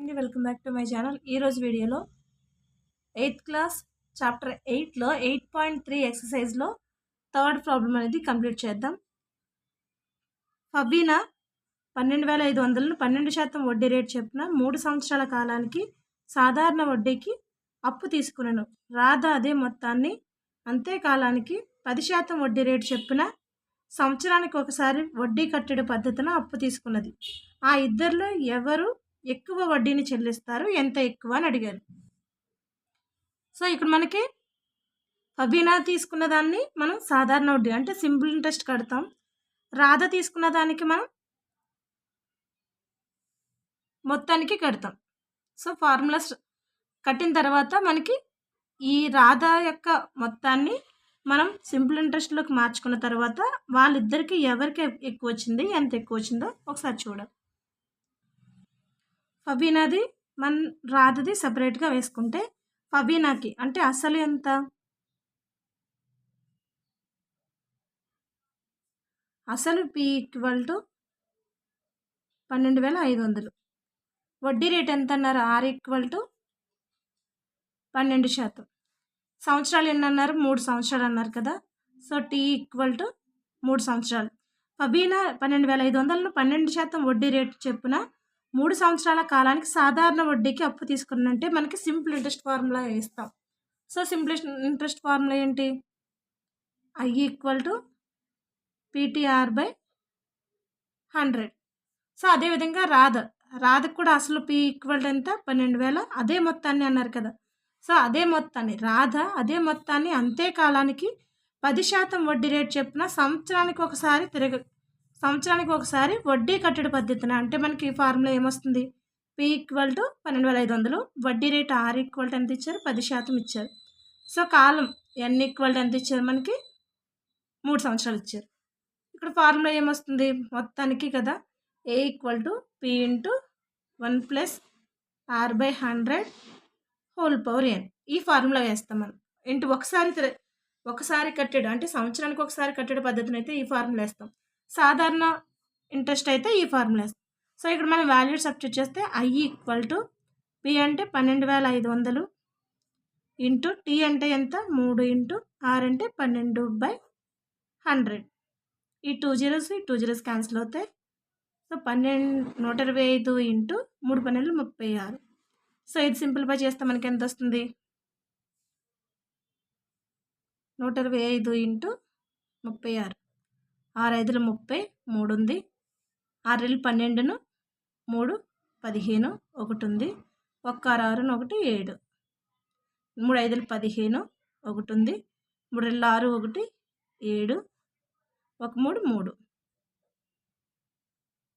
అండి, welcome back to my channel. ఈరోజు వీడియోలో 8th క్లాస్ చాప్టర్ 8లో 8.3 ఎక్సర్సైజ్లో థర్డ్ ప్రాబ్లం అనేది కంప్లీట్ చేద్దాం. ఫబీనా 12,500ను 12% వడ్డీ రేటు చొప్పున 3 సంవత్సరాల కాలానికి సాధారణ వడ్డీకి అప్పు తీసుకునను. రాధ అదే మొత్తాన్ని అంతే కాలానికి 10% వడ్డీ రేటు చొప్పున సంవత్సరానికి ఒకసారి వడ్డీ కట్టడి పద్ధతిన అప్పు తీసుకున్నది. ఆ ఇద్దరిలో ఎవరు ఎక్కువ వడ్డీని చెల్లిస్తారు, ఎంత ఎక్కువ అని అడిగారు. సో ఇక్కడ మనకి ఫబీనా తీసుకున్న దాన్ని మనం సాధారణ వడ్డీ అంటే సింపుల్ ఇంట్రెస్ట్ కడతాం. రాధ తీసుకున్న దానికి మనం మొత్తానికి కడతాం. సో ఫార్ములాస్ కట్టిన తర్వాత మనకి ఈ రాధ యొక్క మొత్తాన్ని మనం సింపుల్ ఇంట్రెస్ట్లోకి మార్చుకున్న తర్వాత వాళ్ళిద్దరికి ఎవరికి ఎక్కువ వచ్చింది, ఎంత ఎక్కువ వచ్చిందో ఒకసారి చూడాలి. ఫబీనాది మన రాధది సపరేట్గా వేసుకుంటే ఫబీనాకి అంటే అసలు ఎంత, అసలు P = 12,500. వడ్డీ రేట్ ఎంత అన్నారు, R = 12%. సంవత్సరాలు ఎన్ని అన్నారు, 3 సంవత్సరాలు అన్నారు కదా. సో T = 3 సంవత్సరాలు. ఫబీనా 12,500ను 12% వడ్డీ రేటు చొప్పున 3 సంవత్సరాల కాలానికి సాధారణ వడ్డీకి అప్పు తీసుకున్నంటే మనకి సింపుల్ ఇంట్రెస్ట్ ఫార్ములా వేస్తాం. సో సింపుల్ ఇంట్రెస్ట్ ఫార్ములా ఏంటి, I = PTR/100. సో అదేవిధంగా రాధకు కూడా అసలు P = ఎంత, 12,000. అదే మొత్తాన్ని అన్నారు కదా. సో అదే మొత్తాన్ని రాధ అదే మొత్తాన్ని అంతే కాలానికి 10% వడ్డీ రేటు చొప్పున సంవత్సరానికి ఒకసారి వడ్డీ కట్టడి పద్ధతిన అంటే మనకి ఫార్ములా ఏమొస్తుంది, P = 12,500, వడ్డీ రేటు R = ఎంత ఇచ్చారు, 10% ఇచ్చారు. సో కాలం N = ఎంత ఇచ్చారు, మనకి 3 సంవత్సరాలు ఇచ్చారు. ఇక్కడ ఫార్ములా ఏమొస్తుంది, మొత్తానికి కదా, A = P × 1 + R/100 whole power n. ఈ ఫార్ములా వేస్తాం మనం. ఇంటూ ఒకసారి కట్టెడు అంటే సంవత్సరానికి ఒకసారి కట్టెడు పద్ధతిని అయితే ఈ ఫార్ములా వేస్తాం. సాధారణ ఇంట్రెస్ట్ అయితే ఈ ఫార్ములా వేస్తాం. సో ఇక్కడ మనం వాల్యూ సబ్స్టిట్యూట్ చేస్తే I = P అంటే 12,500 ఇంటూ T అంటే ఎంత, 3 ఇంటూ R అంటే 12/100. ఈ 2 zeros క్యాన్సిల్ అవుతాయి. So 125 into 3 12 36. సో ఇది సింప్లిఫై చేస్తే మనకి ఎంత వస్తుంది, 125 ఇంటూ 36. 6 5 30, 3 ఉంది, 6 12, 3 15, 1 ఉంది, 1 6 6, 1 7, 3 5 15, 1 ఉంది, 3 6 1 7, 1 3 3,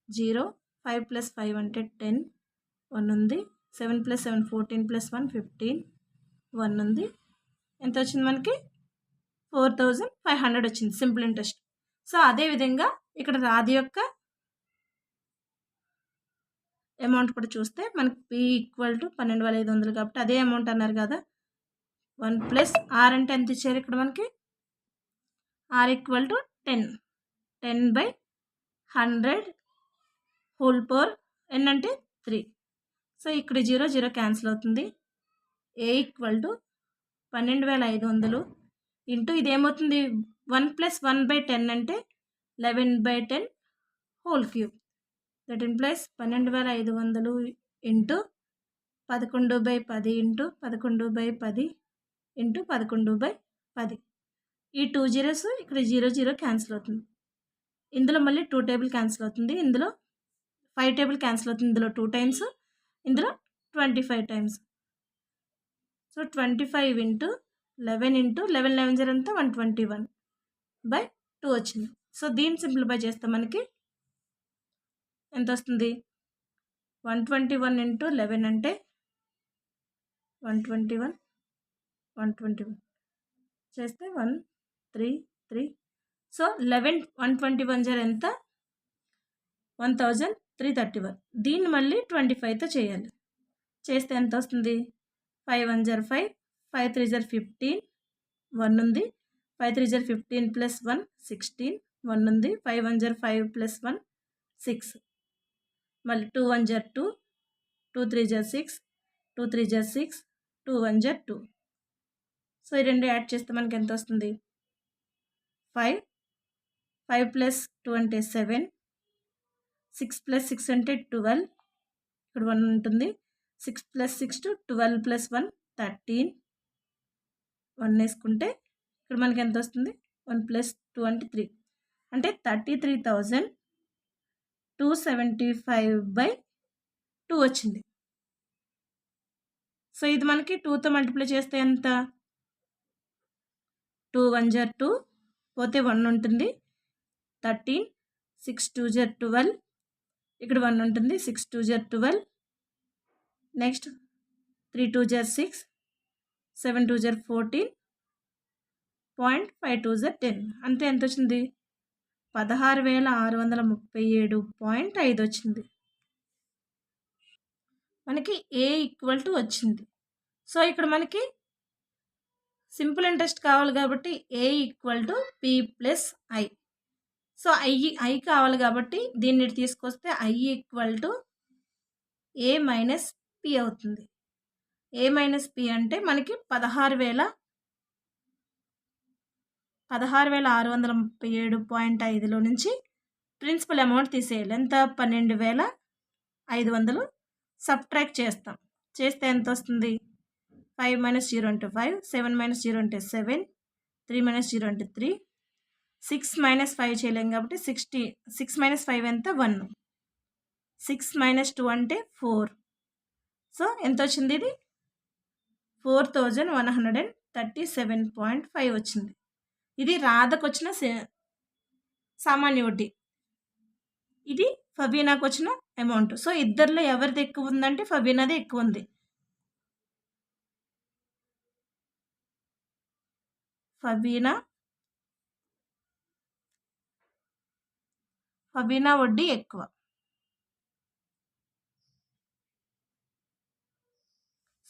0 5 + 5 అంటే 10, 1 ఉంది, 7 + 7 14 + 1 15, 1 ఉంది. ఎంత వచ్చింది మనకి, 4,500 వచ్చింది సింపుల్ ఇంట్రెస్ట్. సో అదేవిధంగా ఇక్కడ రాధి యొక్క అమౌంట్ కూడా చూస్తే మనకి P = 12,500 కాబట్టి అదే అమౌంట్ అన్నారు కదా. 1 + R అంటే ఎంత ఇచ్చారు ఇక్కడ మనకి, R = 10, 10/100 హోల్ పవర్ n అంటే 3. సో ఇక్కడ 0 క్యాన్సిల్ అవుతుంది. A = 12,500 ఇంటూ ఇదేమవుతుంది, 1 + 1/10 అంటే 11/10 whole cube. That implies 12,500 into 11/10 into 11/10 into 11/10. ఈ 2 zeros ఇక్కడ 0 క్యాన్సిల్ అవుతుంది. ఇందులో మళ్ళీ 2 టేబుల్ క్యాన్సిల్ అవుతుంది, ఇందులో 5 టేబుల్ క్యాన్సిల్ అవుతుంది. ఇందులో 2 times, ఇందులో 25 times. సో 25 ఇంటూ 11 ఇంటూ 11 11 0 అంతా 121/2 వచ్చింది. సో దీన్ని సింప్లిఫై చేస్తే మనకి ఎంత వస్తుంది, 121 ఇంటూ 11 అంటే 121 చేస్తే 133. సో 11 121 0 ఎంత, 1,331. దీన్ని మళ్ళీ 25తో చేయాలి. చేస్తే ఎంత వస్తుంది, 5 1 0 5, 5 3 0 15, 1 ఉంది, 5 3 0 15 + 1 16, 1 ఉంది, 5 1 0 5 + 1 6, మళ్ళీ 2 1 0 2, 2 3 జా 6, 2 3 జా 6, 2 1 జా 2. సో ఈ రెండు యాడ్ చేస్తే మనకి ఎంత వస్తుంది? 5. 5 ప్లస్ 2 అంటే 7, 6 ప్లస్ 6 అంటే 12, ఇక్కడ 1 ఉంటుంది. 6 ప్లస్ 6 12 ప్లస్ 1 13, 1 వేసుకుంటే ఇక్కడ మనకి ఎంత వస్తుంది? 1 ప్లస్ 2 అంటే 3, అంటే 33,275/2 వచ్చింది. సో ఇది మనకి 2తో మల్టిప్లై చేస్తే ఎంత? 2 1 జా 2, పోతే 1 ఉంటుంది. 13, 6 2 జా 12, ఇక్కడ 1 ఉంటుంది. 6 2 జా 12, నెక్స్ట్ 3 2 జా 6, 7 2 జా 14, 0.52 జా 10, అంటే ఎంత వచ్చింది? 16,637.5 వచ్చింది. మనకి ఏ ఈక్వల్ టు వచ్చింది. సో ఇక్కడ మనకి సింపుల్ ఇంట్రెస్ట్ కావాలి కాబట్టి A equal to P plus I. So I కావాలి కాబట్టి దీన్ని తీసుకొస్తే I equal to A minus P అవుతుంది. ఏ మైనస్ పి అంటే మనకి 16,637.5లో నుంచి ప్రిన్సిపల్ అమౌంట్ తీసేయాలి. ఎంత? 12,500 సబ్ట్రాక్ట్ చేస్తాం. చేస్తే ఎంత వస్తుంది? 5 మైనస్ 0 అంటే 5, 7 మైనస్ 0 అంటే 7, 3 మైనస్ 0 అంటే 3, 6 మైనస్ 5 చేయలేం కాబట్టి 6 మైనస్ 5 ఎంత? 1, 6 మైనస్ 2 అంటే 4. సో ఎంత వచ్చింది? ఇది 4,137.5 వచ్చింది. ఇది రాధకు వచ్చిన సామాన్య వడ్డీ, ఇది ఫబీనాకు వచ్చిన అమౌంట్. సో ఇద్దరిలో ఎవరిది ఎక్కువ ఉందంటే ఫబీనాదే ఎక్కువ ఉంది. ఫబీనా వడ్డీ ఎక్కువ.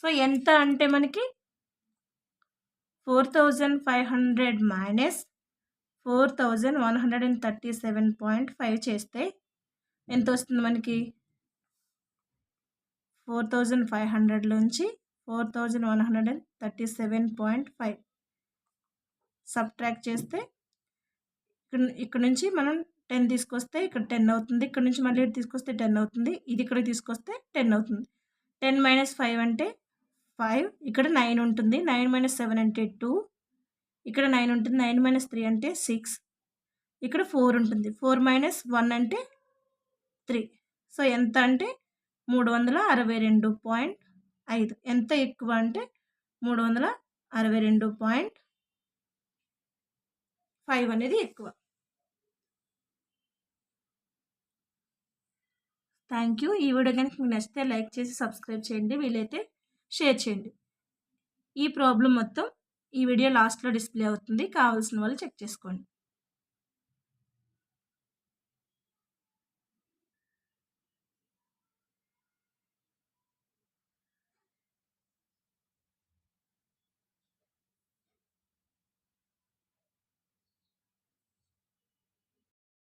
సో ఎంత అంటే మనకి 4,500 మైనస్ 4,137.5 చేస్తే ఎంత వస్తుంది మనకి? 4,500 నుంచి 4,137.5 సబ్ట్రాక్ట్ చేస్తే ఇక్కడ నుంచి మనం 10 తీసుకొస్తే ఇక్కడ 10 అవుతుంది. ఇక్కడ నుంచి మళ్ళీ తీసుకొస్తే 10 అవుతుంది. ఇది ఇక్కడ తీసుకొస్తే 10 అవుతుంది. 10 మైనస్ 5 అంటే 5, ఇక్కడ 9 ఉంటుంది. 9 మైనస్ 7 అంటే 2, ఇక్కడ 9 ఉంటుంది. 9 మైనస్ 3 అంటే 6, ఇక్కడ 4 ఉంటుంది. 4 మైనస్ 1 అంటే 3. సో ఎంత అంటే 362.5. ఎంత ఎక్కువ అంటే 362.5 అనేది ఎక్కువ. Thank you. ఈ వీడియో కనుక మీకు నచ్చితే లైక్ చేసి సబ్స్క్రైబ్ చేయండి, వీలైతే షేర్ చేయండి. ఈ ప్రాబ్లం మొత్తం ఈ వీడియో లాస్ట్లో డిస్ప్లే అవుతుంది, కావాల్సిన వాళ్ళు చెక్ చేసుకోండి.